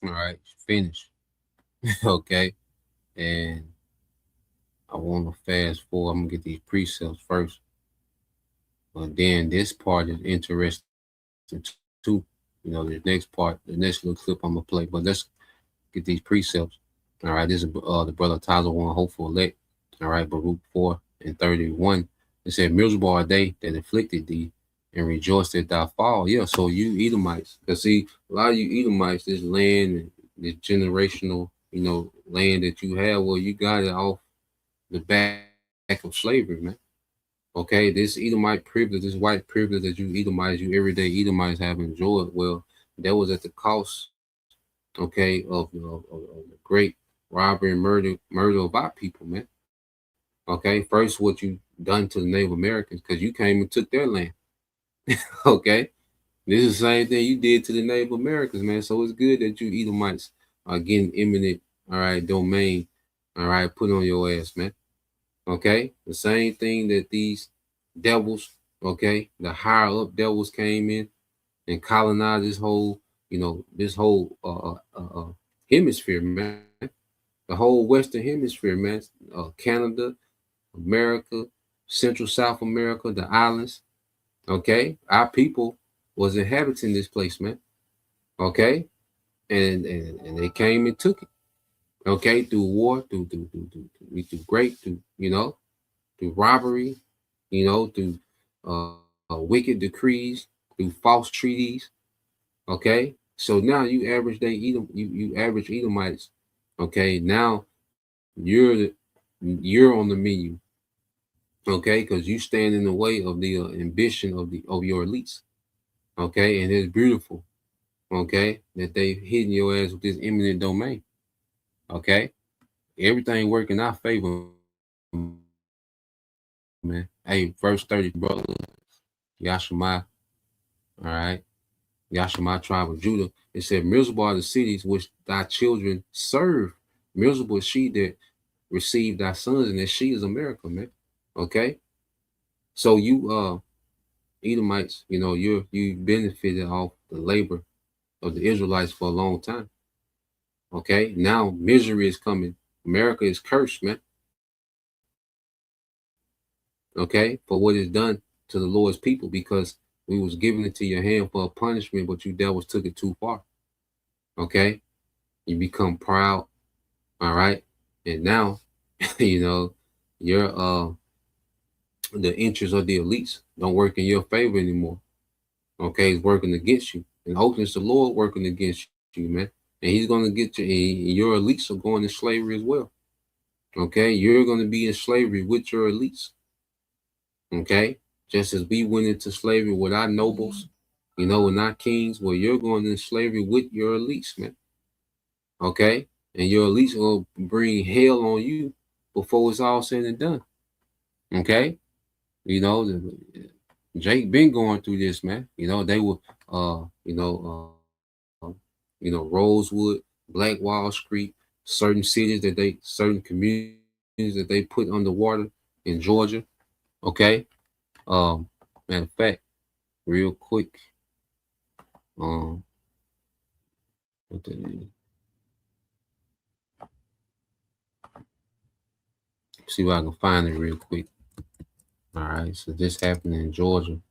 right, finish. Okay. And I want to fast forward. I'm gonna get these precepts first, but then this part is interesting too. You know, the next part, the next little clip I'm gonna play. But let's get these precepts. All right, this is the brother Taza one, hopeful elect. All right, Baruch 4:31. It said, "Miserable are they that afflicted thee, and rejoice at thy fall." Yeah, so you Edomites, because see, a lot of you Edomites, this land, and this generational, land that you have, well, you got it off the back of slavery, man. Okay, this Edomite privilege, this white privilege that you Edomites, you everyday Edomites have enjoyed, well, that was at the cost, okay, of the great robbery and murder of our people, man. Okay, first what you done to the Native Americans, because you came and took their land. Okay, this is the same thing you did to the Native Americans, man. So it's good that you Edomites are getting eminent, all right, domain, all right, put on your ass, man. Okay, the same thing that these devils, okay, the higher up devils came in and colonized this whole hemisphere, man. The whole Western Hemisphere, man. Canada, America, Central South America, the islands. Okay, our people was inhabiting this place, man. Okay, and they came and took it. Okay, through war, through robbery, through wicked decrees, through false treaties. Okay, so now you average day Edom, you average Edomites. Okay, now you're on the menu. Okay, because you stand in the way of the ambition of your elites. Okay, and it's beautiful. Okay, that they hitting your ass with this eminent domain. Okay, everything working our favor, man. Hey, verse 30, brother. Yashima, all right. Yashima tribe of Judah. It said, "Miserable are the cities which thy children serve. Miserable is she that received thy sons, and that she is America, man." Okay. So you Edomites, you benefited off the labor of the Israelites for a long time. Okay. Now misery is coming. America is cursed, man. Okay, for what is done to the Lord's people, because we was given into your hand for a punishment, but you devils took it too far. Okay, you become proud, all right, and now you're the interests of the elites don't work in your favor anymore. Okay, it's working against you, and hopefully it's the Lord working against you, man, and He's gonna get you. And your elites are going to slavery as well. Okay, you're gonna be in slavery with your elites. Okay, just as we went into slavery with our nobles, and our kings, well, you're going into slavery with your elites, man. Okay, and your elites will bring hell on you before it's all said and done. Okay, Jake been going through this, man. They were, Rosewood, Black Wall Street, certain communities that they put underwater in Georgia. Okay, matter of fact, real quick, what that is. See if I can find it real quick. All right, so this happened in Georgia.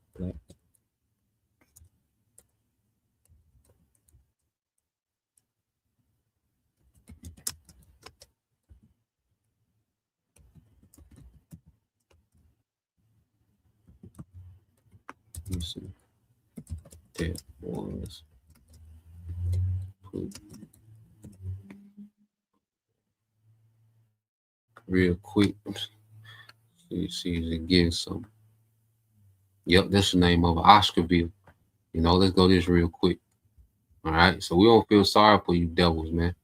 Let's see. That was real quick. See if it gives some. Yep, that's the name of it, Oscarville. Let's go this real quick. All right, so we don't feel sorry for you devils, man.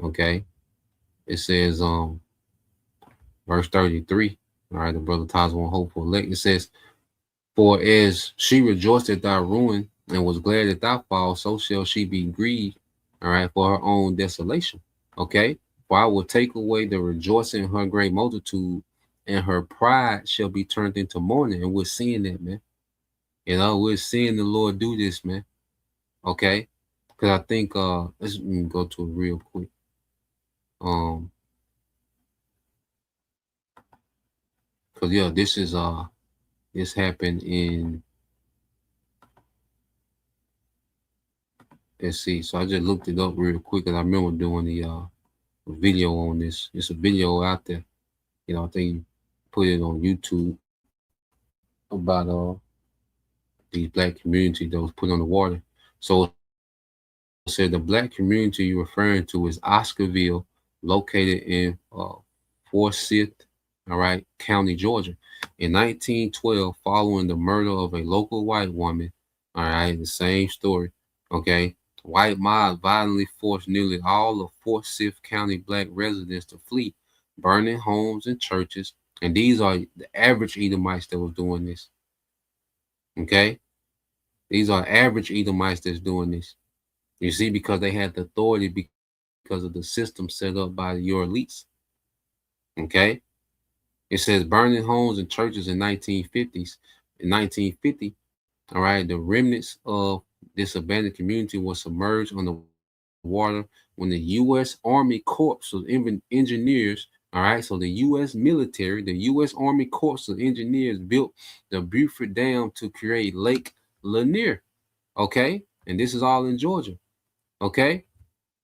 Okay, it says verse 33. All right, the brother Taz won't hope for elect. It says, "For as she rejoiced at thy ruin and was glad at thy fall, so shall she be grieved, all right, for her own desolation." Okay, for I will take away the rejoicing in her great multitude, and her pride shall be turned into mourning. And we're seeing that, man. We're seeing the Lord do this, man. Okay, because I think let's go to it real quick. Cause yeah, this happened in, let's see. So I just looked it up real quick, and I remember doing the video on this. It's a video out there. You know, I think you put it on YouTube about the black community that was put on the water. So it said the black community you're referring to is Oscarville, located in Forsyth, all right, County, Georgia. In 1912, following the murder of a local white woman, all right, the same story, okay, white mob violently forced nearly all of Forsyth County black residents to flee, burning homes and churches. And these are the average Edomites that was doing this, okay? These are average Edomites that's doing this. You see, because they had the authority because of the system set up by your elites, okay? It says burning homes and churches in 1950s. In 1950, all right, the remnants of this abandoned community was submerged on the water when the U.S. Army Corps of Engineers, all right, so the U.S. military, the U.S. Army Corps of Engineers built the Beaufort Dam to create Lake Lanier, okay? And this is all in Georgia, okay?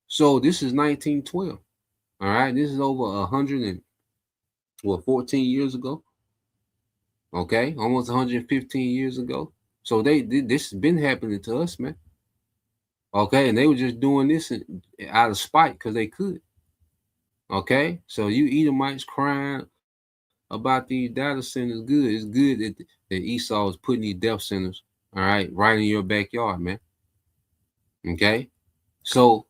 So this is 1912, all right? This is over 14 years ago, okay? Almost 115 years ago. So this has been happening to us, man. Okay, and they were just doing this out of spite because they could. Okay, so you Edomites crying about these data centers, good. It's good that Esau is putting these death centers, all right, right in your backyard, man. Okay, so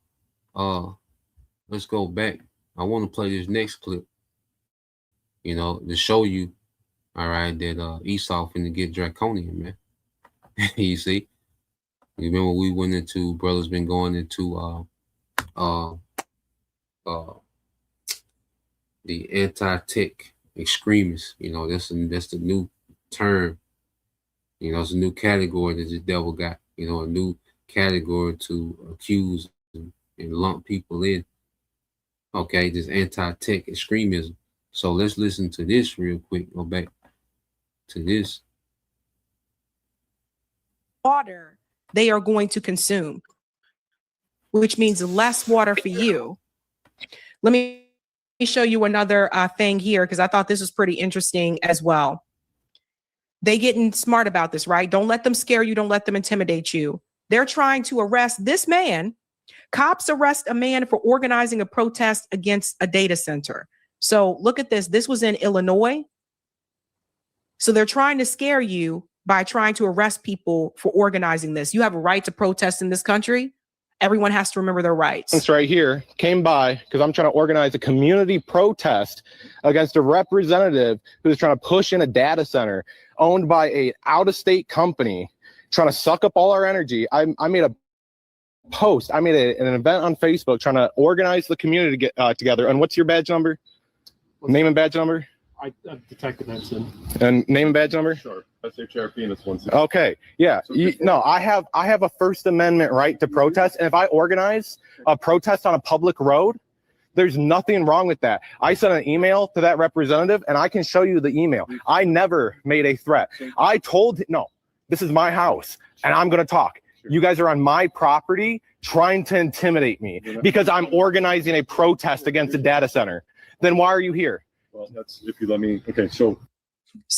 let's go back. I want to play this next clip, you know, to show you, all right, that Esau finna get draconian, man. You see, you remember we went into, brothers been going into the anti-tech extremists. You know, that's the new term. You know, it's a new category that the devil got. You know, a new category to accuse and lump people in. Okay, this anti-tech extremism. So let's listen to this real quick. Go back to this. Water they are going to consume, which means less water for you. Let me show you another thing here, because I thought this was pretty interesting as well. They getting smart about this, right? Don't let them scare you. Don't let them intimidate you. They're trying to arrest this man. Cops arrest a man for organizing a protest against a data center. So look at this. This was in Illinois. So they're trying to scare you by trying to arrest people for organizing this. You have a right to protest in this country. Everyone has to remember their rights. This right here came by because I'm trying to organize a community protest against a representative who's trying to push in a data center owned by a out-of-state company, trying to suck up all our energy. I made a post. I made an event on Facebook trying to organize the community to get together. And what's your badge number? Name and badge number? I've detected that soon. And name and badge number? Sure. SHRP and it's 160. Okay. Yeah. No, I have a First Amendment right to protest. And if I organize a protest on a public road, there's nothing wrong with that. I sent an email to that representative and I can show you the email. I never made a threat. I told, no, this is my house and I'm going to talk. You guys are on my property trying to intimidate me because I'm organizing a protest against a data center. Then why are you here? Well, that's if you let me. Okay, so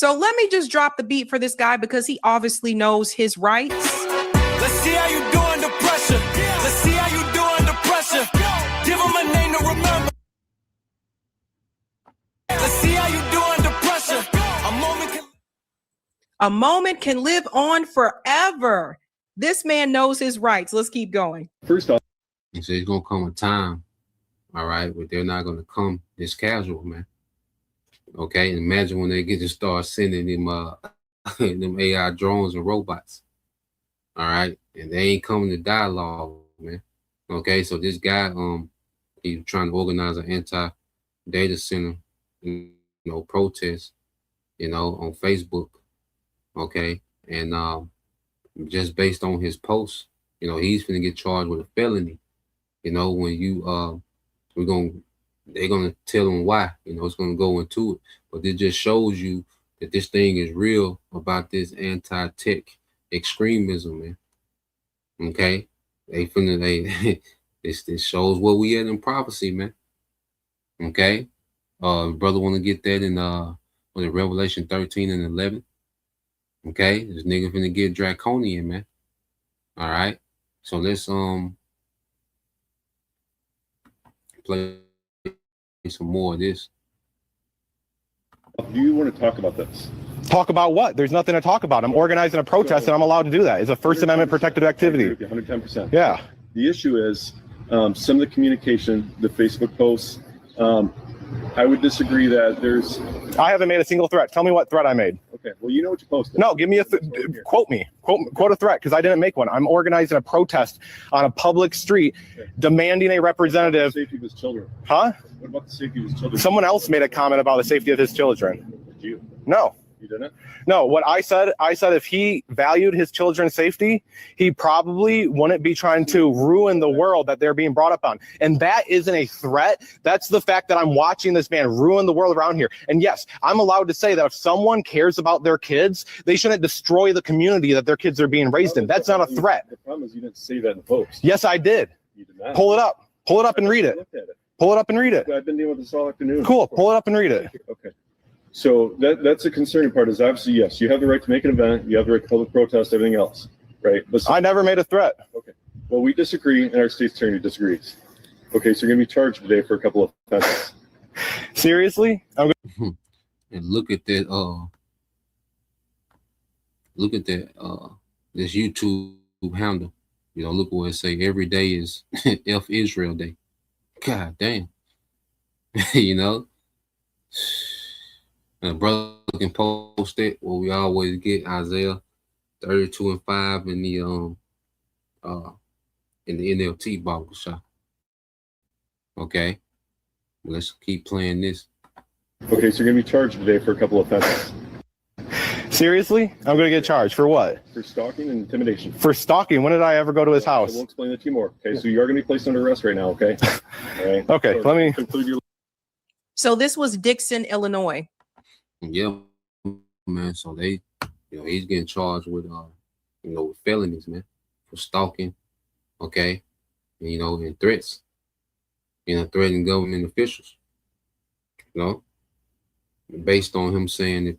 let me just drop the beat for this guy because he obviously knows his rights. Let's see how you do under pressure. Let's see how you do under pressure. Give him a name to remember. Let's see how you do under pressure. A moment can live on forever. This man knows his rights. Let's keep going. First off, he said it's gonna come a time, all right, but they're not gonna come this casual, man. Okay, imagine when they get to start sending them them AI drones and robots. All right, and they ain't coming to dialogue, man. Okay, so this guy he's trying to organize an anti-data center, protest, on Facebook. Okay, and just based on his posts, he's gonna get charged with a felony. When you they're gonna tell him why. It's gonna go into it, but it just shows you that this thing is real about this anti-tech extremism, man. Okay, they this shows where we at in prophecy, man. Okay, brother, want to get that in what is Revelation 13 and 11. Okay, this nigga finna get draconian, man. All right, so let's play some more of this. Do you want to talk about this? Talk about what? There's nothing to talk about. I'm organizing a protest and I'm allowed to do that. It's a First Amendment protected activity. 110%. Yeah. The issue is some of the communication, the Facebook posts. I would disagree that there's. I haven't made a single threat. Tell me what threat I made. Okay. Well, you know what you posted. No, give me quote me. Quote a threat, because I didn't make one. I'm organizing a protest on a public street, demanding a representative. Safety of his children. Huh? What about the safety of his children? Someone else made a comment about the safety of his children. Did you? No. You didn't? No, what I said if he valued his children's safety, he probably wouldn't be trying to ruin the world that they're being brought up on. And that isn't a threat. That's the fact that I'm watching this man ruin the world around here. And yes, I'm allowed to say that if someone cares about their kids, they shouldn't destroy the community that their kids are being raised in. That's not a threat. The problem is you didn't say that in the post. Yes, I did. You did not. Pull it up. Pull it up and read it. Pull it up and read it. I've been dealing with this all afternoon. Cool. Pull it up and read it. Okay. So that's a concerning part is obviously, yes, you have the right to make an event. You have the right to public protest, everything else, right? But I never made a threat. Okay. Well, we disagree and our state's attorney disagrees. Okay. So you're going to be charged today for a couple of offenses. Seriously? And look at that, this YouTube handle. You know, look what it say. Every day is F Israel Day. God damn. You know? And a brother can post it where we always get Isaiah 32 and 5 in the NLT Bible shop. Okay. Let's keep playing this. Okay, so you're going to be charged today for a couple of offenses. Seriously? I'm going to get charged for what? For stalking and intimidation. For stalking? When did I ever go to his house? We'll explain it to you more. Okay, so you are going to be placed under arrest right now, okay? All right. Okay, so let me conclude your. So this was Dixon, Illinois. Yeah, man. So they, he's getting charged with, with felonies, man, for stalking. Okay. And, and threats, threatening government officials, based on him saying if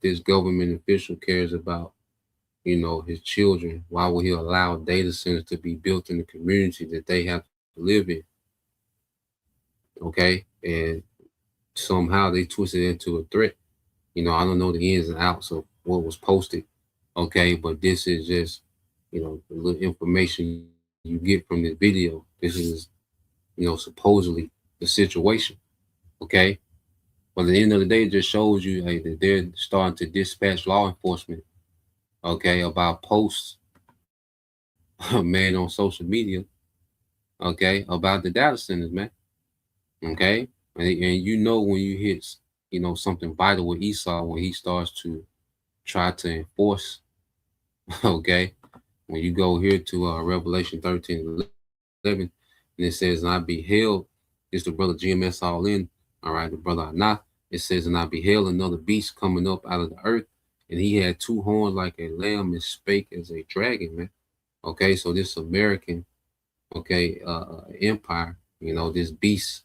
this government official cares about, his children, why would he allow data centers to be built in the community that they have to live in? Okay. And somehow they twisted it into a threat. I don't know the ins and outs of what was posted. Okay. But this is just, the little information you get from this video. This is, supposedly the situation. Okay. But at the end of the day, it just shows you that they're starting to dispatch law enforcement. Okay. About posts made on social media. Okay. About the data centers, man. Okay. And when you hit, something vital with Esau, when he starts to try to enforce, okay, when you go here to Revelation 13 and 11, and it says, and I beheld, it's the brother GMS all in, all right, the brother Anah, it says, and I beheld another beast coming up out of the earth, and he had two horns like a lamb and spake as a dragon, man. Okay, so this American, okay, empire, this beast,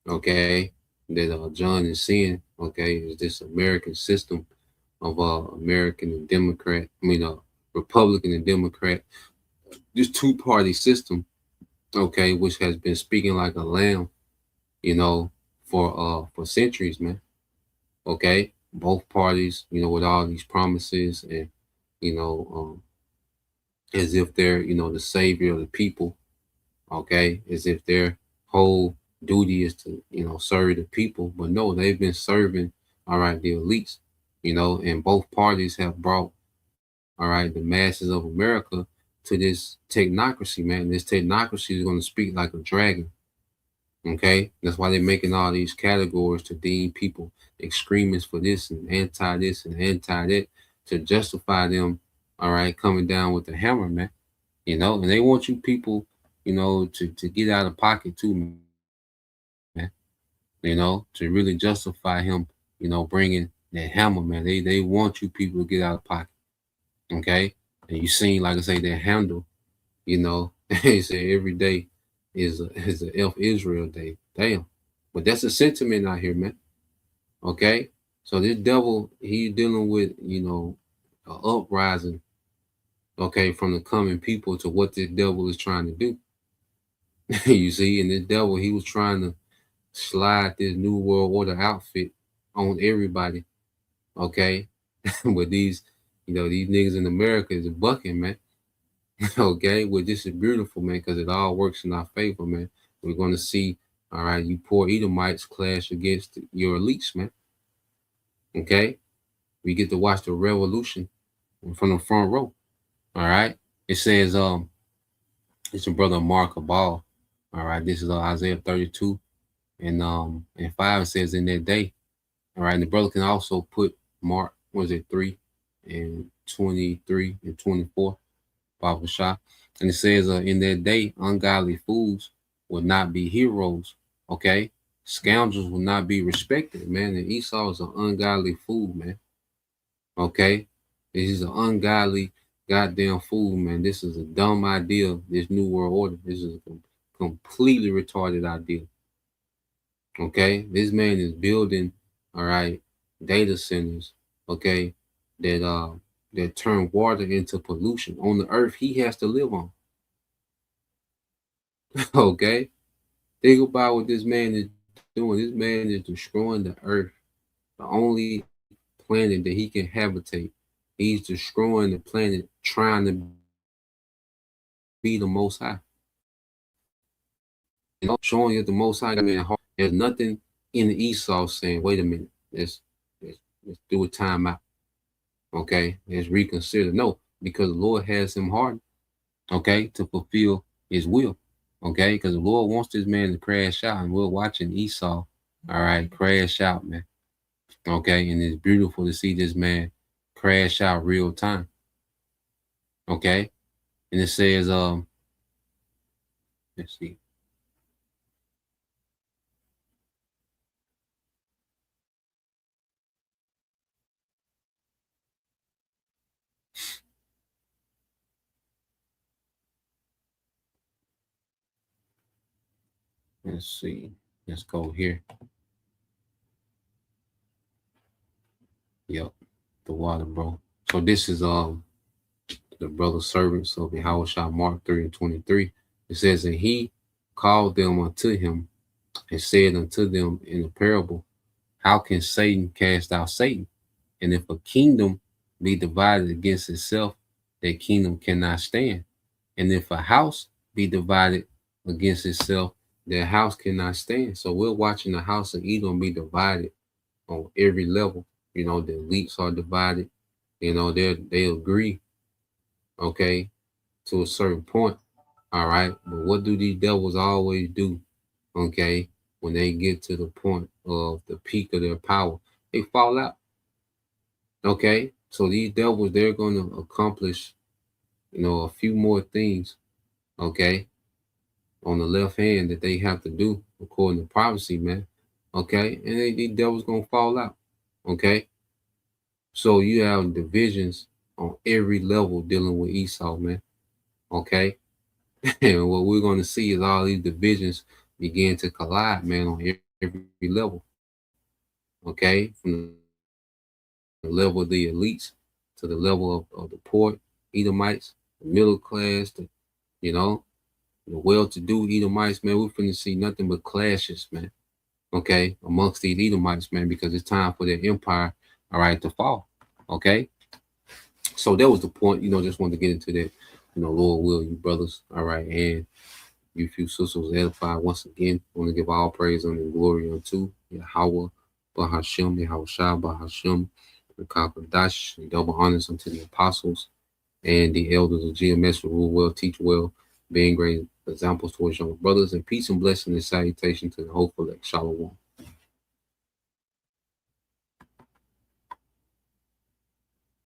okay, that John is seeing, okay, is this American system of American and Democrat, Republican and Democrat, this two-party system, okay, which has been speaking like a lamb, for centuries, man. Okay, both parties, with all these promises and, as if they're, the savior of the people, okay, as if their whole duty is to, serve the people. But no, they've been serving, all right, the elites, and both parties have brought, all right, the masses of America to this technocracy, man. This technocracy is going to speak like a dragon. Okay, that's why they're making all these categories to deem people extremists for this and anti this and anti that, to justify them, all right, coming down with the hammer, man. And they want you people, to get out of pocket too, man. To really justify him, bringing, that hammer, man. They want you people to get out of pocket. Okay. And you seen, like I say, that handle, you know, they say every day is a F Israel day. Damn. But that's a sentiment out here, man. Okay. So this devil, he dealing with, you know, an uprising, okay, from the coming people to what this devil is trying to do. You see, and this devil, he was trying to slide this new world order outfit on everybody. Okay. But these, you know, these niggas in America is bucking, man. Okay, well, this is beautiful, man, because it all works in our favor, man. We're going to see, all right, you poor Edomites clash against your elites, man. Okay, we get to watch the revolution from the front row. All right, it says, it's your brother Mark Abal. All right, this is Isaiah 32 and 5. It says, in that day. All right, and the brother can also put Mark, was it 3 and 23 and 24. Baba Shah. And it says, in that day, ungodly fools will not be heroes. Okay. Scoundrels will not be respected, man. And Esau is an ungodly fool, man. Okay. He's an ungodly goddamn fool, man. This is a dumb idea, this new world order. This is a completely retarded idea. Okay. This man is building, all right, data centers, okay, that turn water into pollution on the earth he has to live on. Okay? Think about what this man is doing. This man is destroying the earth, the only planet that he can habitate. He's destroying the planet, trying to be the Most High. You know, showing you the Most High got me in heart. There's nothing in the Esau saying, wait a minute, let's do a timeout. Okay, let's reconsider. No, because the Lord has him hardened, okay, to fulfill his will. Okay, because the Lord wants this man to crash out, and we're watching Esau, all right, crash out, man. Okay, and it's beautiful to see this man crash out real time. Okay, and it says, let's see. Let's see. Let's go here. Yep, the water, bro. So this is the brother servants of Yahushua, Mark 3 and 23. It says, and he called them unto him and said unto them in a parable, how can Satan cast out Satan? And if a kingdom be divided against itself, that kingdom cannot stand. And if a house be divided against itself, that house cannot stand. So we're watching the house of Edom be divided on every level. You know, the elites are divided. You know, they agree, okay, to a certain point. All right. But what do these devils always do? Okay, when they get to the point of the peak of their power, they fall out. Okay, so these devils, they're going to accomplish, you know, a few more things, okay, on the left hand that they have to do according to prophecy, man. Okay, and these devils going to fall out. Okay, so you have divisions on every level dealing with Esau, man. Okay, and what we're going to see is all these divisions begin to collide, man, on every level. Okay, from the level of the elites to the level of the poor Edomites, the middle class, you know, the well-to-do Edomites, man. We're finna see nothing but clashes, man. Okay, amongst these Edomites, man, because it's time for their empire, all right, to fall. Okay, so that was the point. You know, just wanted to get into that. You know, Lord will, you brothers, all right, and you few sisters edified once again. I want to give all praise and glory unto Yahweh, Bahashem, Yahushua, Bahashem, the Dash, and double honors unto the apostles and the elders of GMS who rule well, teach well, being great examples towards young brothers, and peace and blessing and salutation to the hopeful elect. Shalom.